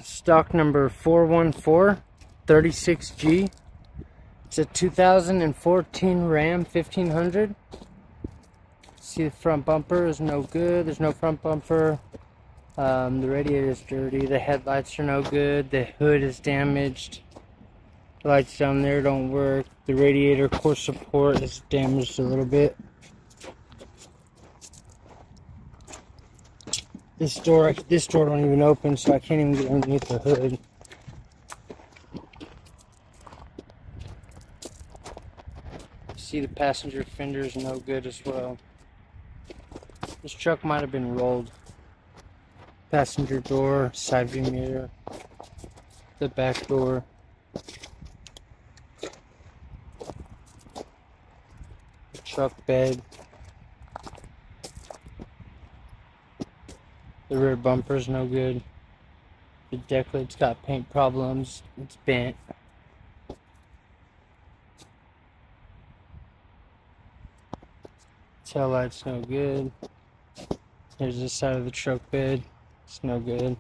Stock number 41436G. It's a 2014 Ram 1500. See, the front bumper is no good. There's no front bumper. The radiator is dirty. The headlights are no good. The hood is damaged. The lights down there don't work. The radiator core support is damaged a little bit. This door don't even open, so I can't even get underneath the hood. See, the passenger fender is no good as well. This truck might have been rolled. Passenger door, side view mirror, the back door. The truck bed. The rear bumper's no good. The deck lid's got paint problems. It's bent. Tail light's no good. There's this side of the truck bed. It's no good.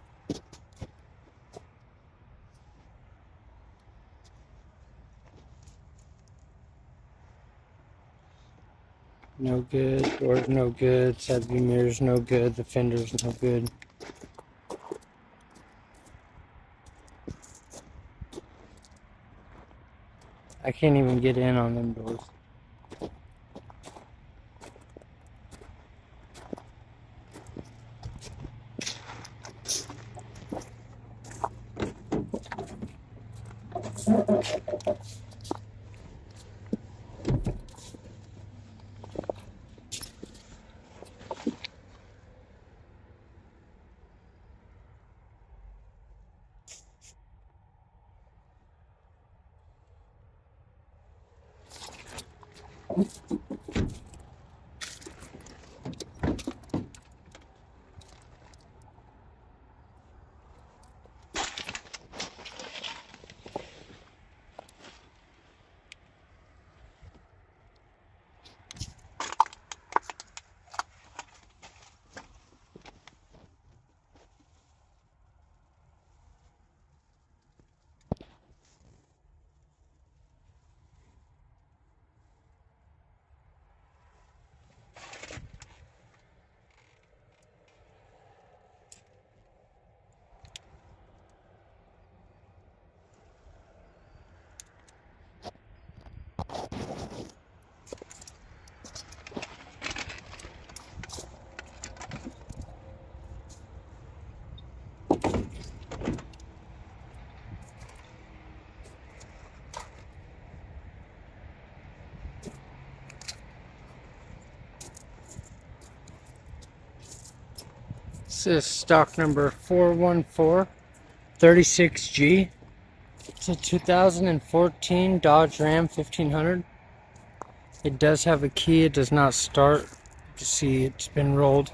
No good. Door's no good. Side view mirror's no good. The fender's no good. I can't even get in on them doors. This is stock number 41436G. It's a 2014 Dodge Ram 1500. It does have a key. It does not start. You see, it's been rolled.